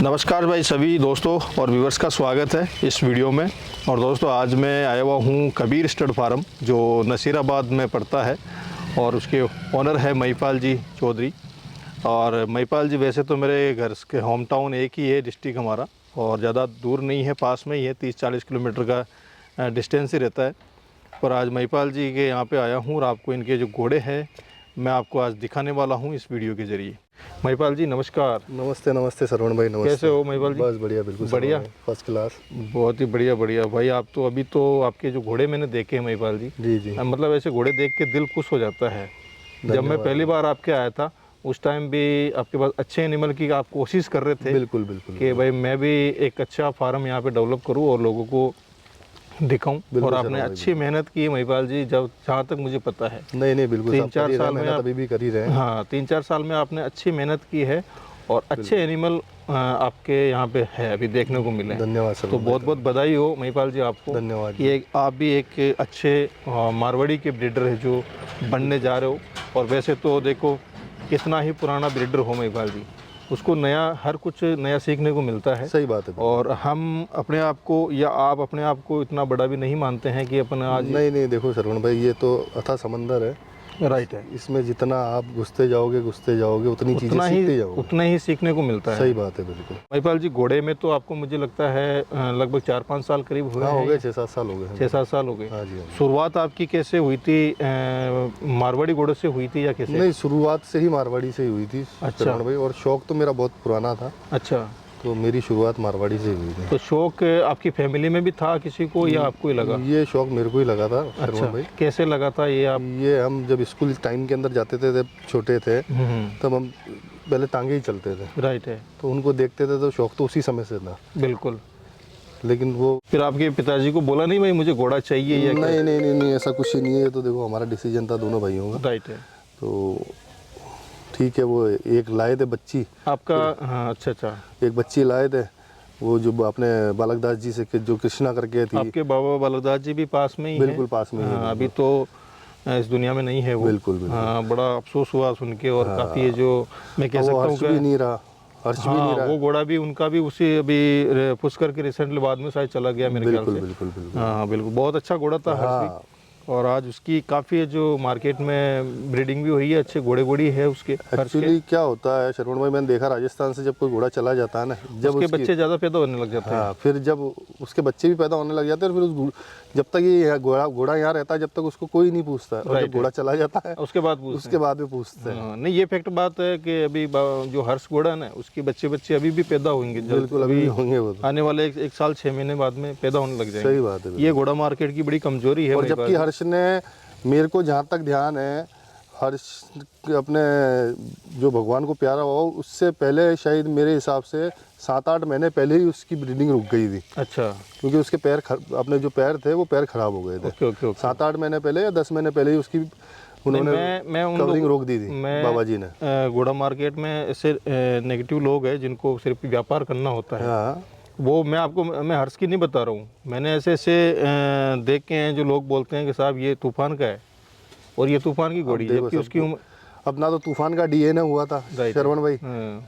नमस्कार भाई सभी दोस्तों और व्यूवर्स का स्वागत है इस वीडियो में। और दोस्तों आज मैं आया हुआ हूँ कबीर स्टड फार्म जो नसीराबाद में पड़ता है और उसके ओनर है महिपाल जी चौधरी। और महिपाल जी वैसे तो मेरे घर के होम टाउन एक ही है, डिस्ट्रिक्ट हमारा, और ज़्यादा दूर नहीं है, पास में ही है, 30-40 किलोमीटर का डिस्टेंस ही रहता है। पर आज महिपाल जी के यहाँ पे आया हूँ और आपको इनके जो घोड़े हैं मैं आपको आज दिखाने वाला हूँ इस वीडियो के ज़रिए। महिपाल जी नमस्कार। नमस्ते नमस्ते सरवण भाई, नमस्ते। कैसे हो महिपाल जी? बस बढ़िया, बिल्कुल बढ़िया, फर्स्ट क्लास। बहुत ही बढ़िया बढ़िया भाई। आप तो अभी तो आपके जो घोड़े मैंने देखे हैं महिपाल जी, जी मतलब ऐसे घोड़े देख के दिल खुश हो जाता है। जब मैं पहली बार आपके आया था उस टाइम भी आपके पास अच्छे एनिमल की आप कोशिश कर रहे थे। बिल्कुल बिल्कुल कि भाई मैं भी एक अच्छा फार्म यहाँ पे डेवलप करूँ और लोगों को दिखाऊं, और आपने अच्छी मेहनत की महिपाल जी, जब जहाँ तक मुझे पता है। नहीं बिल्कुल 3-4 साल में अभी भी कर ही रहे हैं। हाँ, 3-4 साल में आपने अच्छी मेहनत की है और अच्छे एनिमल आपके यहाँ पे है अभी देखने को मिले। धन्यवाद सर। तो बहुत बहुत बधाई हो महिपाल जी आपको। धन्यवाद। ये आप भी एक अच्छे मारवाड़ी के ब्रीडर है जो बनने जा रहे हो। और वैसे तो देखो कितना ही पुराना ब्रीडर हो महिपाल जी, उसको नया हर कुछ नया सीखने को मिलता है। सही बात है। और हम अपने आप को या आप अपने आप को इतना बड़ा भी नहीं मानते हैं कि अपन आज। नहीं देखो सरवण भाई, ये तो अथाह समंदर है। राइट है। इसमें जितना आप घुसते जाओगे उतनी चीजें सीखते जाओगे, उतना ही सीखने को मिलता है। सही बात है बिल्कुल। महिपाल जी घोड़े में तो आपको मुझे लगता है लगभग 4-5 साल करीब हुए। हो गए 6-7 साल हो गए। 6-7 साल हो गए। हाँ जी। शुरुआत आपकी कैसे हुई थी? मारवाड़ी घोड़े से हुई थी या कैसे? नहीं, शुरुआत से ही मारवाड़ी से ही हुई थी सरवण भाई, और शौक तो मेरा बहुत पुराना था। अच्छा, तो मेरी शुरुआत मारवाड़ी से हुई थी। तो शौक आपकी फैमिली में भी था किसी को या आपको ही लगा? ये शौक मेरे को ही लगा था अच्छा सरवण भाई। कैसे लगा था ये आप? ये हम जब स्कूल टाइम के अंदर जाते थे, जब छोटे थे तब हम पहले टांगे ही चलते थे। राइट है। तो उनको देखते थे तो शौक तो उसी समय से था। बिल्कुल। लेकिन वो फिर आपके पिताजी को बोला नहीं भाई मुझे घोड़ा चाहिए या? नहीं ऐसा कुछ ही नहीं है। तो देखो हमारा डिसीजन था दोनों भाइयों का। राइट है। तो ठीक है, वो एक लाए थे बच्ची आपका। हाँ, अच्छा। एक बच्ची लाए थे, वो जो अपने बालकदास जी से जो कृष्णा करके थी। आपके बाबा बालकदास जी भी पास में ही बिल्कुल पास में ही है। अभी तो इस दुनिया में नहीं है वो। बिल्कुल। हाँ, बड़ा अफसोस हुआ सुन के। और काफ़ी जो मैं कह सकता हूँ भी नहीं रहा, हर्ष भी नहीं रहा। वो घोड़ा भी उनका भी उसी अभी पुष्कर के रिसेंटली बाद में शायद चला गया मेरे ख्याल से। बिल्कुल। हाँ बिल्कुल, बहुत अच्छा घोड़ा था हर्ष भी। और आज उसकी काफ़ी जो मार्केट में ब्रीडिंग भी हुई है, अच्छे घोड़े है उसके। एक्चुअली क्या होता है शरवण भाई, मैंने देखा राजस्थान से जब कोई घोड़ा चला जाता है ना, जब उसके बच्चे ज़्यादा पैदा होने लग जाते हैं। हाँ, फिर जब उसके बच्चे भी पैदा होने लग जाते हैं, फिर जब तक ये घोड़ा यहाँ रहता है जब तक उसको कोई नहीं पूछता है। और जब घोड़ा चला जाता है उसके बाद भी पूछते हैं। नहीं, ये फैक्ट बात है कि अभी जो हर्ष घोड़ा है ना, उसके बच्चे अभी भी पैदा होंगे। बिल्कुल, अभी होंगे वो तो। आने वाले 1 साल 6 महीने बाद में पैदा होने लग जाएंगे। सही बात है। ये घोड़ा मार्केट की बड़ी कमजोरी है। और जबकि हर्ष ने, मेरे को जहाँ तक ध्यान है, हर्ष अपने जो भगवान को प्यारा हुआ उससे पहले शायद मेरे हिसाब से 7-8 महीने पहले ही उसकी ब्रीडिंग रुक गई थी। अच्छा। क्योंकि उसके पैर अपने जो पैर थे वो पैर खराब हो गए थे। ओके। 7-8 महीने पहले या 10 महीने पहले ही उसकी उन्होंने कवरिंग रोक दी थी बाबा जी ने। घोड़ा मार्केट में ऐसे नेगेटिव लोग हैं जिनको सिर्फ व्यापार करना होता है। हाँ, वो मैं हर्ष की नहीं बता रहा हूँ, मैंने ऐसे देख के हैं जो लोग बोलते हैं कि साहब ये तूफान का है और ये तूफान की घोड़ी है, जबकि उसकी उम्र। अपना तो तूफान का डीएनए हुआ था शरवण भाई।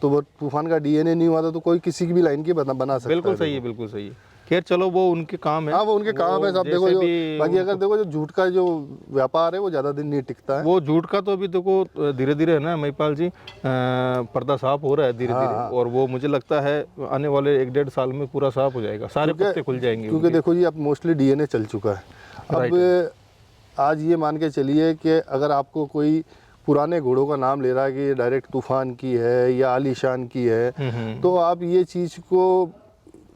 तो वो तूफान का डीएनए नहीं हुआ था तो कोई किसी की भी लाइन की बना सकता है। बिल्कुल सही है, बिल्कुल सही है। खैर चलो, वो उनके काम है। हाँ, वो उनके काम है साहब। देखो बाकी अगर देखो जो झूठ का जो व्यापार है वो ज्यादा दिन नहीं टिकता है। वो झूठ का तो अभी देखो धीरे धीरे है ना महिपाल जी, पर्दा साफ हो रहा है धीरे धीरे। और वो मुझे लगता है आने वाले 1-1.5 साल में पूरा साफ हो जाएगा, सारे पत्ते खुल जाएंगे। क्योंकि देखो जी, अब मोस्टली डीएनए चल चुका है। अब आज ये मान के चलिए कि अगर आपको कोई पुराने घोड़ों का नाम ले रहा है कि डायरेक्ट तूफान की है या आलीशान की है, तो आप ये चीज को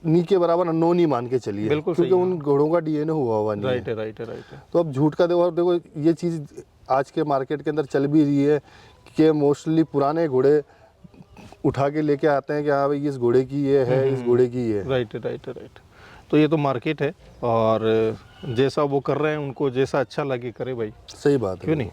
नी के बराबर अननोन ही मान के चलिए। बिल्कुल, क्योंकि उन घोड़ों का डीएनए हुआ नहीं है। राइट है। तो अब झूठ का देखो ये चीज आज के मार्केट के अंदर चल भी रही है कि मोस्टली पुराने घोड़े उठा के लेके आते हैं कि हाँ भाई इस घोड़े की ये है, इस घोड़े की ये है। राइट। तो ये तो मार्केट है और जैसा वो कर रहे हैं उनको जैसा अच्छा लगे करे भाई। सही बात है। क्यों नहीं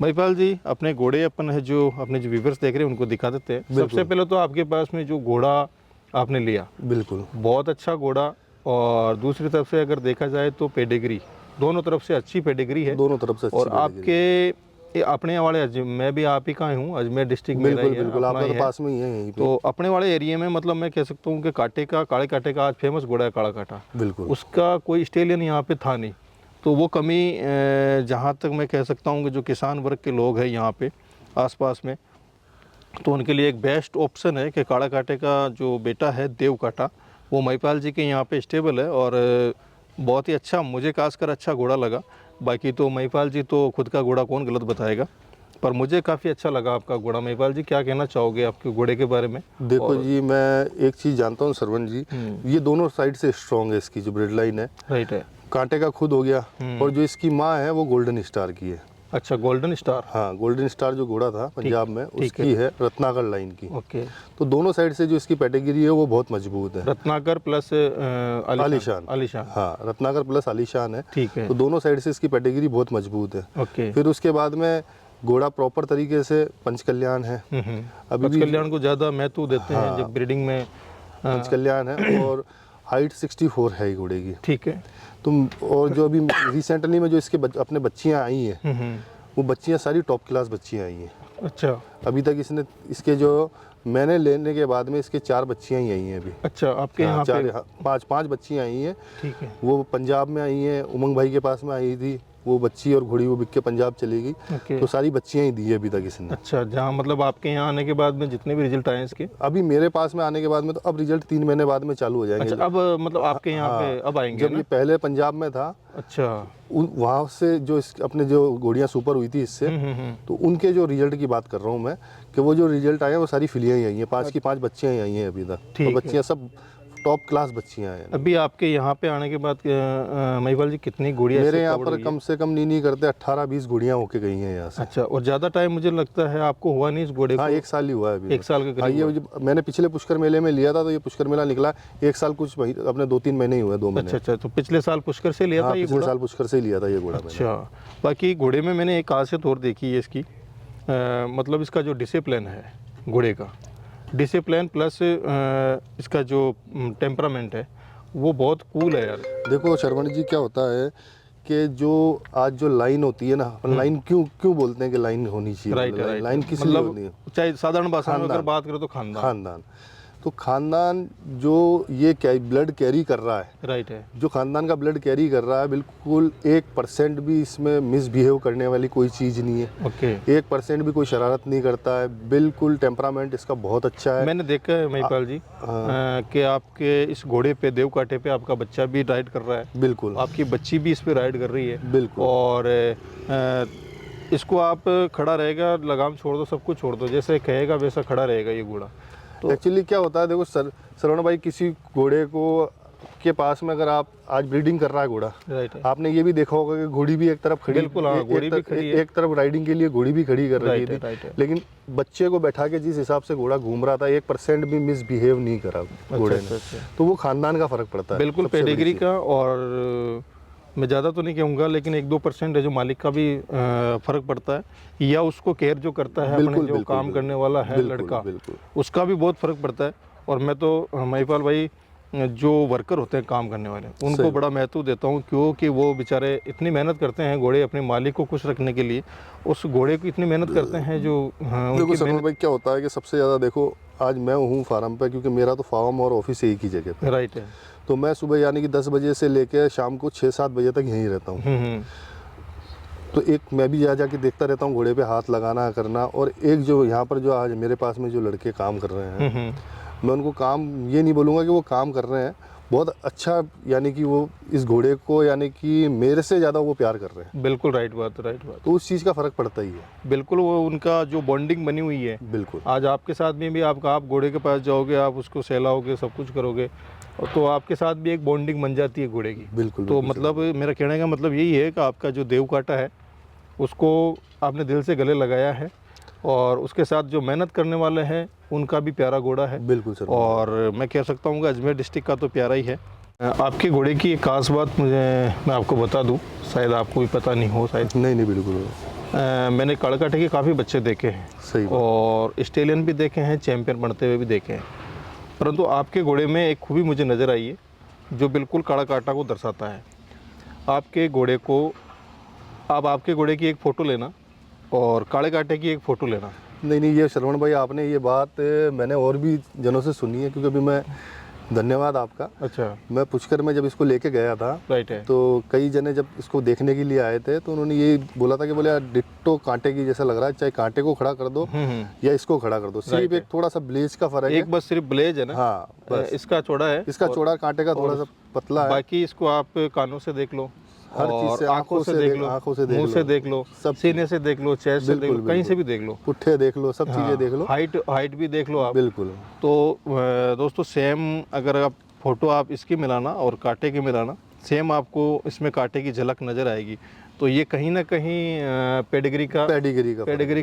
महिपाल जी, अपने घोड़े अपन है जो अपने जो व्यूवर्स देख रहे हैं उनको दिखा देते हैं। सबसे पहले तो आपके पास में जो घोड़ा आपने लिया, बिल्कुल बहुत अच्छा घोड़ा। और दूसरी तरफ से अगर देखा जाए तो पेडिग्री, दोनों तरफ से अच्छी पेडिग्री है। दोनों तरफ से अच्छी और आपके ये अपने वाले मैं भी आप ही का ही हूँ, अजमेर डिस्ट्रिक्ट में बिल्कुल बिल्कुल, आपका तो पास में ही है यहीं पे। तो अपने वाले एरिया में मतलब मैं कह सकता हूँ कि काले कांटे का आज फेमस घोड़ा है काला कांटा। बिल्कुल उसका कोई स्टेलियन यहाँ पे था नहीं, तो वो कमी जहाँ तक मैं कह सकता हूँ कि जो किसान वर्ग के लोग हैं यहाँ पे आसपास में, तो उनके लिए एक बेस्ट ऑप्शन है कि काला कांटे का जो बेटा है देव कांटा, वो महिपाल जी के यहाँ पे स्टेबल है और बहुत ही अच्छा, मुझे खासकर अच्छा घोड़ा लगा। बाकी तो महिपाल जी तो खुद का घोड़ा कौन गलत बताएगा, पर मुझे काफ़ी अच्छा लगा आपका घोड़ा। महिपाल जी क्या कहना चाहोगे आपके घोड़े के बारे में? देखो जी, मैं एक चीज़ जानता हूँ सरवण जी, ये दोनों साइड से स्ट्रॉन्ग है, इसकी जो ब्रेड लाइन है। राइट है। कांटे का खुद हो गया, और जो इसकी माँ है वो गोल्डन स्टार की है। अच्छा, गोल्डन स्टार। हाँ, गोल्डन स्टार जो घोड़ा था पंजाब में, उसकी है रत्नाकर लाइन की। ओके। तो दोनों साइड से जो इसकी पेडिग्री है वो बहुत मजबूत है। रत्नाकर प्लस आलीशान। आलीशान। हाँ, रत्नाकर प्लस आलीशान है। ठीक है। तो दोनों साइड से इसकी पेडिग्री बहुत मजबूत है। ओके। फिर उसके बाद में घोड़ा प्रॉपर तरीके से पंचकल्याण है। अभी पंचकल्याण को ज़्यादा महत्व देते हैं जब ब्रीडिंग में। पंचकल्याण है, और हाइट 64 है घोड़े की। ठीक है। तुम और जो अभी रिसेंटली में जो इसके अपने बच्चियाँ आई हैं, वो बच्चियाँ सारी टॉप क्लास बच्चियाँ आई हैं। अच्छा। अभी तक इसके जो मैंने लेने के बाद में इसके 4 बच्चियाँ ही आई हैं अभी। अच्छा, आपके यहाँ पे? पाँच बच्चियाँ आई हैं। ठीक है। वो पंजाब में आई हैं, उमंग भाई के पास में आई थी वो बच्ची, और घोड़ी वो बिक के पंजाब चली गई। तो सारी बच्चियाँ ही दी है अभी तक इसने। अच्छा, जहाँ मतलब आपके यहाँ आने के बाद में जितने भी रिजल्ट आए इसके? अभी मेरे पास में आने के बाद में तो अब रिजल्ट 3 महीने बाद में चालू हो जाएंगे। अच्छा, अब मतलब आपके यहाँ पे अब आएंगे? जब ये पहले पंजाब में था, अच्छा, वहाँ से जो अपने जो घोड़ियाँ सुपर हुई थी इससे, तो उनके जो रिजल्ट की बात कर रहा हूँ मैं, कि वो जो रिजल्ट आए हैं वो सारी फिलियाँ ही आई हैं। 5 की 5 बच्चियाँ ही आई हैं अभी तक। तो बच्चियाँ सब टॉप क्लास बच्चियाँ हैं। अभी आपके यहाँ पे आने के बाद महिपाल जी कितनी घोड़ियाँ मेरे यहाँ पर कम से कम नहीं करते 18-20 घोड़ियाँ होके गई हैं यहाँ से। अच्छा, और ज़्यादा टाइम मुझे लगता है आपको हुआ नहीं इस घोड़े को? हाँ, 1 साल ही हुआ है अभी। 1 साल के करीब। ये मैंने पिछले पुष्कर मेले में लिया था, तो ये पुष्कर मेला निकला 1 साल कुछ अपने 2-3 महीने ही हुए, 2 महीने। अच्छा, तो पिछले साल पुष्कर से लिया था ये पिछले साल पुष्कर से लिया था ये घोड़ा। अच्छा, बाकी घोड़े में मैंने एक खासियत और देखी है इसकी, मतलब इसका जो डिसिप्लिन है घोड़े का, डिसिप्लिन प्लस इसका जो टेम्परामेंट है वो बहुत कूल है यार। देखो श्रवण जी, क्या होता है कि जो आज जो लाइन होती है ना, अपन लाइन क्यों बोलते हैं कि लाइन होनी चाहिए। राइट। लाइन किस लिए होती है? चाहे साधारण भाषा में अगर बात करें तो खानदान। तो खानदान जो ये ब्लड कैरी कर रहा है, राइट है, जो खानदान का ब्लड कैरी कर रहा है, बिल्कुल 1% भी इसमें मिसबिहेव करने वाली कोई चीज़ नहीं है। ओके। 1% भी कोई शरारत नहीं करता है, बिल्कुल टेम्परामेंट इसका बहुत अच्छा है। मैंने देखा है महिपाल जी कि आपके इस घोड़े पे देव कांटे पे आपका बच्चा भी राइड कर रहा है। बिल्कुल। आपकी बच्ची भी इस पे राइड कर रही है। बिल्कुल। और इसको आप खड़ा रहेगा, लगाम छोड़ दो, सब कुछ छोड़ दो, जैसे कहेगा वैसा खड़ा रहेगा ये घोड़ा। तो एक्चुअली क्या होता है, देखो सरवण भाई, किसी घोड़े को के पास में अगर आप आज ब्रीडिंग कर रहा है घोड़ा, राइट है, आपने ये भी देखा होगा कि घोड़ी भी एक तरफ खड़ी, बिल्कुल, हाँ, घोड़ी भी खड़ी है। एक तरफ राइडिंग के लिए घोड़ी भी खड़ी कर रही थी, लेकिन बच्चे को बैठा के जिस हिसाब से घोड़ा घूम रहा था, 1% भी मिसबिहेव नहीं करा घोड़े ने। तो वो खानदान का फर्क पड़ता है, बिल्कुल पेडिग्री का। और मैं ज़्यादा तो नहीं कहूँगा, लेकिन 1-2% है जो मालिक का भी फ़र्क पड़ता है, या उसको केयर जो करता है अपने जो काम करने वाला है लड़का, उसका भी बहुत फ़र्क पड़ता है। और मैं तो महिपाल भाई जो वर्कर होते हैं काम करने वाले, उनको बड़ा महत्व देता हूँ, क्योंकि वो बेचारे इतनी मेहनत करते हैं घोड़े अपने मालिक को खुश रखने के लिए, उस घोड़े को इतनी मेहनत करते हैं जो देखो सरवण भाई, क्या होता है कि सबसे ज़्यादा देखो, आज मैं हूँ फार्म पे, क्योंकि मेरा तो फार्म और ऑफिस एक ही जगह पे। राइट है। तो मैं सुबह यानी कि 10 बजे से लेकर शाम को 6-7 बजे तक यहीं रहता हूँ। तो एक मैं भी जाके देखता रहता हूँ, घोड़े पे हाथ लगाना करना। और एक जो यहाँ पर जो आज मेरे पास में जो लड़के काम कर रहे हैं, मैं उनको काम ये नहीं बोलूँगा कि वो काम कर रहे हैं, बहुत अच्छा, यानी कि वो इस घोड़े को यानी कि मेरे से ज़्यादा वो प्यार कर रहे हैं। बिल्कुल राइट बात। तो उस चीज़ का फ़र्क पड़ता ही है। बिल्कुल, वो उनका जो बॉन्डिंग बनी हुई है, बिल्कुल। आज आपके साथ में भी आप घोड़े के पास जाओगे, आप उसको सहलाओगे, सब कुछ करोगे, तो आपके साथ भी एक बॉन्डिंग बन जाती है घोड़े की। बिल्कुल। तो मतलब मेरा कहने का मतलब यही है कि आपका जो देव कांटा है उसको आपने दिल से गले लगाया है, और उसके साथ जो मेहनत करने वाले हैं उनका भी प्यारा घोड़ा है। बिल्कुल सर। और मैं कह सकता हूँ कि अजमेर डिस्ट्रिक्ट का तो प्यारा ही है। आपके घोड़े की एक खास बात मैं आपको बता दूँ, शायद आपको भी पता नहीं हो, शायद। नहीं, बिल्कुल। मैंने काले कांटे के काफ़ी बच्चे देखे हैं। सही। और स्टेलियन भी देखे हैं, चैंपियन बनते हुए भी देखे हैं, परंतु आपके घोड़े में एक खूबी मुझे नज़र आई है जो बिल्कुल काला कांटा को दर्शाता है। आपके घोड़े को, आप आपके घोड़े की एक फ़ोटो लेना और काले कांटे की एक फ़ोटो लेना। नहीं नहीं, ये श्रवण भाई आपने ये बात मैंने और भी जनों से सुनी है, क्योंकि अभी मैं, धन्यवाद आपका। अच्छा, मैं पुष्कर में जब इसको लेके गया था, राइट है। तो कई जने जब इसको देखने के लिए आए थे तो उन्होंने ये बोला था कि बोले यार डिट्टो कांटे की जैसा लग रहा है, चाहे कांटे को खड़ा कर दो या इसको खड़ा कर दो, सिर्फ एक थोड़ा सा ब्लेज का फर्क है। एक बस सिर्फ ब्लेज है ना? हाँ बस, इसका चौड़ा है, इसका चौड़ा कांटे का थोड़ा सा पतला है। बाकी इसको आप कानों से देख लो, हर चीज से, आंखों से देख लो, आंखों से देख मुंह लो, से देख लो, सब सीने से देख लो, चेस्ट से देख लो, कहीं से भी देख लो, पुट्ठे देख लो, सब चीजें देख लो, हाइट भी देख लो आप। बिल्कुल। तो दोस्तों सेम अगर आप फोटो आप इसकी मिलाना और कांटे की मिलाना, सेम आपको इसमें कांटे की झलक नज़र आएगी। तो ये कहीं ना कहीं पेडिग्री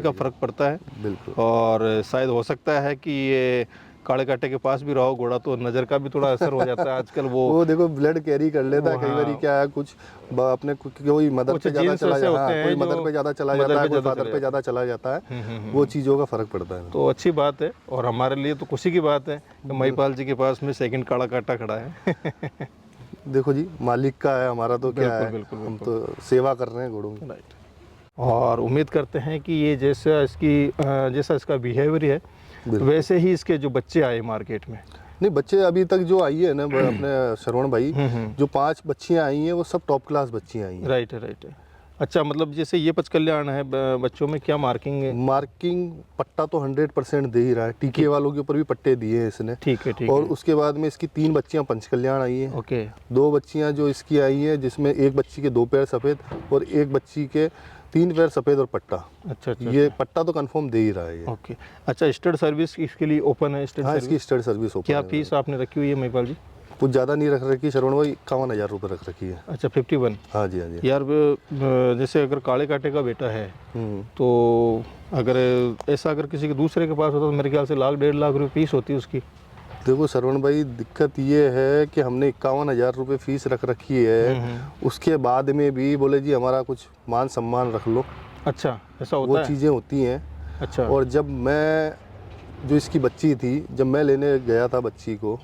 का फ़र्क पड़ता है। बिल्कुल। और शायद हो सकता है कि ये काले कांटे के पास भी रहो घोड़ा तो नज़र का भी थोड़ा असर हो जाता है आजकल। वो देखो ब्लड कैरी कर लेता है, कई बार क्या है, कुछ अपने कोई मदर पे ज़्यादा चला जाता है, कोई मदर पे ज़्यादा चला जाता है, कोई फादर पे ज़्यादा चला जाता है, वो चीज़ों का फ़र्क पड़ता है। तो अच्छी बात है, और हमारे लिए तो खुशी की बात है कि महिपाल जी के पास में सेकंड काला कांटा खड़ा है। देखो जी, मालिक का है, हमारा तो क्या है, बिल्कुल, हम तो सेवा कर रहे हैं घोड़ों की। राइट। और उम्मीद करते हैं कि ये जैसा इसका बिहेवियर है वैसे ही इसके जो बच्चे आए मार्केट में। नहीं, बच्चे अभी तक जो आई है ना अपने श्रवण भाई, जो 5 बच्चियां आई हैं वो सब टॉप क्लास बच्चियां आई हैं। राइट है। अच्छा, मतलब जैसे ये पचकल्याण है, बच्चों में क्या मार्किंग है? मार्किंग पट्टा तो 100% दे ही रहा है, टीके वालों के ऊपर भी पट्टे दिए हैं इसने। ठीक है। और उसके बाद में इसकी 3 बच्चियां पंचकल्याण आई हैं। ओके। 2 बच्चियां जो इसकी आई हैं, जिसमें एक बच्ची के 2 पैर सफ़ेद और एक बच्ची के 3 पैर सफ़ेद और पट्टा। अच्छा। ये पट्टा तो कंफर्म दे ही रहा है ये। ओके। अच्छा, स्टड सर्विस इसके लिए ओपन है? हाँ, इसकी स्टड सर्विस ओपन। क्या फीस आपने रखी हुई है महिपाल जी? कुछ ज़्यादा नहीं रख रखी श्रवण भाई, 51,000 रुपये रख रखी है। अच्छा, 51। हाँ जी, हाँ जी। यार जैसे अगर काले कांटे का बेटा है तो अगर किसी के दूसरे के पास होता तो मेरे ख्याल से 1,00,000 1.5 लाख रुपये फीस होती है उसकी। देखो श्रवण भाई, दिक्कत ये है कि हमने 51,000 रुपये फीस रख रखी है, उसके बाद में भी बोले जी हमारा कुछ मान सम्मान रख लो। अच्छा, ऐसा होता वो है? चीज़ें होती हैं। अच्छा। और जब मैं, जो इसकी बच्ची थी, जब मैं लेने गया था बच्ची को,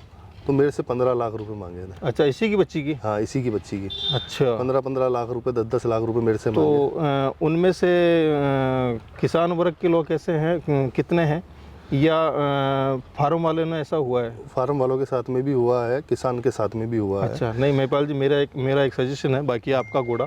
तो मेरे से 15 लाख रुपए मांगे थे। अच्छा, इसी की बच्ची की? हाँ, इसी की बच्ची की। अच्छा। 15 लाख रुपए, 10 लाख रुपए मेरे से तो मांगे। उनमें से किसान वर्ग के लोग कैसे हैं, कितने हैं, या फार्म वाले ने ऐसा हुआ है? फार्म वालों के साथ में भी हुआ है, किसान के साथ में भी हुआ है। अच्छा। नहीं महिपाल जी, मेरा एक सजेशन है, बाकी आपका घोड़ा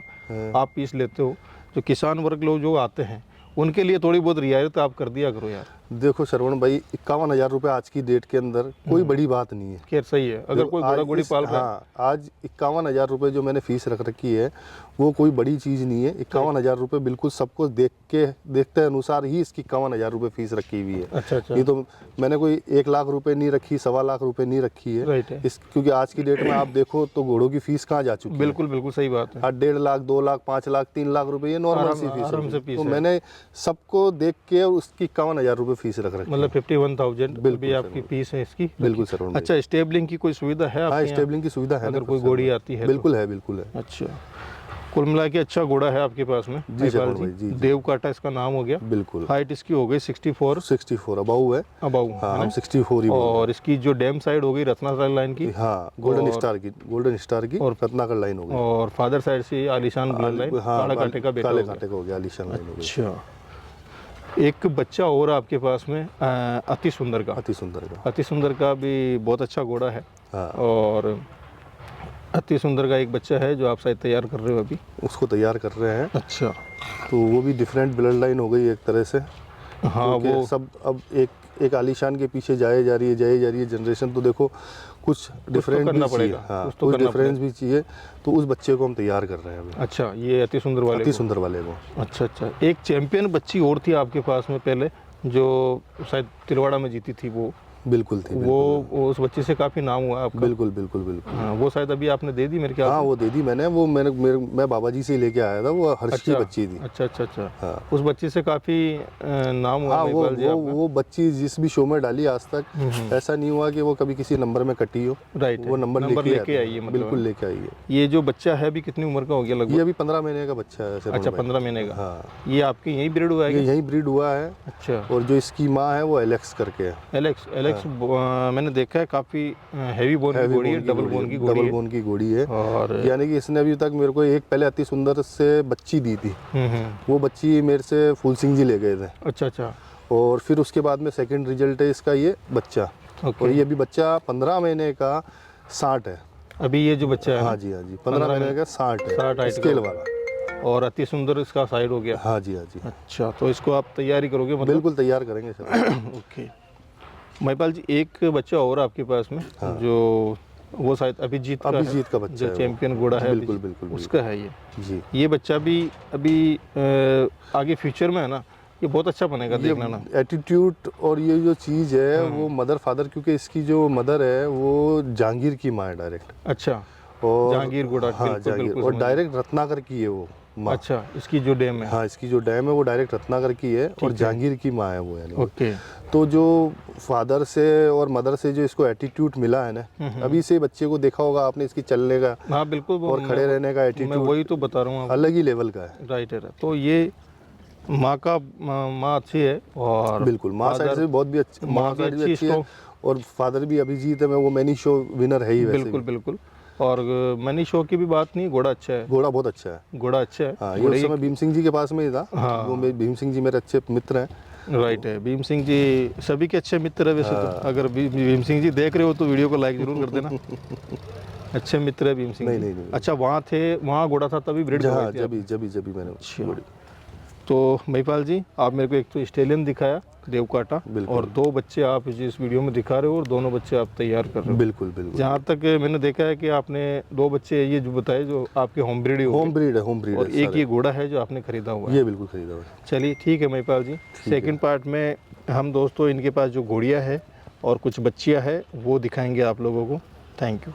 आप पीस लेते हो, जो किसान वर्ग लोग जो आते हैं उनके लिए थोड़ी बहुत रियायत आप कर दिया करो यार। देखो श्रवण भाई, 51,000 रुपये आज की डेट के अंदर कोई बड़ी बात नहीं है। खैर सही है, अगर कोई घोड़ा घोड़ी पाल रहा है। हाँ, आज 51,000 रुपये जो मैंने फीस रख रखी है वो कोई बड़ी चीज़ नहीं है। 51,000 रुपये बिल्कुल सबको देखते अनुसार ही इसकी 51,000 रुपये फीस रखी हुई है। अच्छा। ये तो मैंने कोई 1 लाख रुपए नहीं रखी, 1.25 लाख रुपए नहीं रखी है। राइट है। क्योंकि आज की डेट में आप देखो तो घोड़ों की फीस कहाँ जा चुकी है। बिल्कुल सही बात है। 1.5 लाख, 2 लाख, 5 लाख, 3 लाख रुपए, ये नॉर्मल सी फीस है। तो मैंने सबको देख के उसकी 51,000 रुपये फीस रख रखी है। मतलब 51,000 भी आपकी फीस है इसकी? बिल्कुल सर। अच्छा, स्टेबलिंग की कोई सुविधा है? हाँ, स्टेबलिंग की सुविधा है, अगर कोई घोड़ी आती है? बिल्कुल है, बिल्कुल है। अच्छा, कुल मिला के अच्छा घोड़ा है आपके पास में। जी सर जी। देव काटा इसका नाम हो गया। बिल्कुल। हाइट इसकी हो गई 64 अबाउ है। हाँ, हम 64 ही। और इसकी जो डैम साइड हो गई रत्नाकर लाइन की। हाँ, गोल्डन स्टार की और रत्नाकर लाइन हो गई। और फादर साइड से आलीशान ब्लड लाइन, काले कांटे का बेटा हो गया, आलीशान लाइन हो गई। अच्छा, एक बच्चा और आपके पास में अति सुंदर का भी बहुत अच्छा घोड़ा है। हाँ। और अति सुंदर का एक बच्चा है जो आप शायद तैयार कर रहे हो अभी? उसको तैयार कर रहे हैं। अच्छा। तो वो भी डिफरेंट ब्लड लाइन हो गई एक तरह से। हाँ, वो सब अब एक आलीशान के पीछे जाए जा रही है जनरेशन। तो देखो कुछ डिफरेंट भी चाहिए। हाँ, कुछ डिफरेंस भी चाहिए, तो उस बच्चे को हम तैयार कर रहे हैं अभी। अच्छा, ये अति सुंदर वाले को। अच्छा। एक चैंपियन बच्ची और थी आपके पास में पहले, जो शायद तिलवाड़ा में जीती थी वो? बिल्कुल थी। वो उस बच्चे से काफ़ी नाम हुआ आपका? बिल्कुल। हाँ, वो शायद अभी आपने दे दी मेरे ख्याल से? हाँ, वो दे दी मैंने। वो मैं बाबा जी से लेके आया था, वो हर्ष की बच्ची थी। अच्छा। हाँ। उस बच्ची से काफ़ी नाम हुआ? हाँ, वो बच्ची जिस भी शो में डाली आज तक ऐसा नहीं हुआ कि वो कभी किसी नंबर में कटी हो। राइट, वो नंबर लेके आई है। बिल्कुल लेके आई है। ये जो बच्चा है अभी कितनी उम्र का हो गया लगभग? ये अभी 15 महीने का बच्चा है। अच्छा, 15 महीने का। हाँ। ये आपके यहीं ब्रीड हुआ है? ये यहीं ब्रीड हुआ है। अच्छा। और जो इसकी माँ है वो एलेक्स करके है। एलेक्स एपेक्स मैंने देखा है काफ़ी हैवी बोन की घोड़ी है, डबल बोन की घोड़ी डबल है। बोन की घोड़ी है। और यानी कि इसने अभी तक मेरे को एक पहले अति सुंदर से बच्ची दी थी, वो बच्ची मेरे से फूल सिंह जी ले गए थे। अच्छा अच्छा। और फिर उसके बाद में सेकंड रिजल्ट है इसका ये बच्चा। ओके। और ये अभी बच्चा 15 महीने का 60 है। अभी ये जो बच्चा है हाँ जी, हाँ जी, 15 महीने का 60 है, 60 हाइट स्केल का। वाला। और अति सुंदर इसका साइड हो गया। हाँ जी, हाँ जी, अच्छा, तो इसको आप तैयारी करोगे मतलब? बिल्कुल तैयार करेंगे सर। ओके महिपाल जी, एक बच्चा और आपके पास में जो वो शायद अभिजीत का अभिजीत का बच्चा जो है वो। चैंपियन घोड़ा है बिल्कुल, अभिजीत, बिल्कुल, उसका है ये। जी, ये बच्चा भी अभी आगे फ्यूचर में है ना, ये बहुत अच्छा बनेगा देखना ना। एटीट्यूड और ये जो चीज़ है वो मदर फादर, क्योंकि इसकी जो मदर है वो जहांगीर की माँ है डायरेक्ट। अच्छा, और जहांगीर घोड़ा। हाँ, बिल्कुल जहांगीर, बिल्कुल और समझ डायरेक्ट रत्नाकर की है वो माँ। अच्छा, इसकी जो डैम है। हाँ, इसकी जो डैम है वो डायरेक्ट रत्नाकर की है और जहांगीर की माँ है वो, यानी। ओके। तो जो फादर से और मदर से जो इसको एटीट्यूड मिला है ना, अभी से बच्चे को देखा होगा आपने, इसकी चलने का हाँ बिल्कुल, वो और खड़े रहने का मैं एटीट्यूड वही तो बता रहा हूँ आपको। अलग ही लेवल का है। राइट है। तो ये माँ का माँ अच्छी है और बिल्कुल, माँ साइड से भी बहुत भी अच्छी, माँ साइड भी अच्छी है। और फादर भी अभिजीत है, मैं वो मैनी शो विनर है ही वैसे बिल्कुल भी। बिल्कुल। और मनी शो की भी बात नहीं, घोड़ा अच्छा है। घोड़ा बहुत अच्छा है। घोड़ा अच्छा है। हाँ, ये उस समय भीम सिंह जी के पास में ही था। हाँ। वो भीम सिंह जी मेरे अच्छे मित्र हैं। राइट है, भीम सिंह जी सभी के अच्छे मित्र है वैसे तो। अगर भीम सिंह जी देख रहे हो तो वीडियो को लाइक जरूर कर देना। अच्छे मित्र है भीम सिंह जी। नहीं। अच्छा, वहाँ थे, वहाँ घोड़ा था तभी ब्रीड हाँ, करवाई थी आप? जब मैंने अच्छा। तो महिपाल जी, आप मेरे को एक तो स्टेलियन दिखाया देवकाटा, और दो बच्चे आप जिस वीडियो में दिखा रहे हो, और दोनों बच्चे आप तैयार कर रहे हो। बिल्कुल बिल्कुल। जहाँ तक मैंने देखा है कि आपने दो बच्चे ये जो बताए जो आपके होम ब्रीड ही हो होम ब्रीड है, होम ब्रीड और है। एक ये घोड़ा है जो आपने खरीदा हुआ है। ये बिल्कुल खरीदा हुआ है। चलिए ठीक है महिपाल जी, सेकंड पार्ट में हम दोस्तों इनके पास जो घोड़ियाँ है और कुछ बच्चियाँ है वो दिखाएंगे आप लोगों को। Thank you.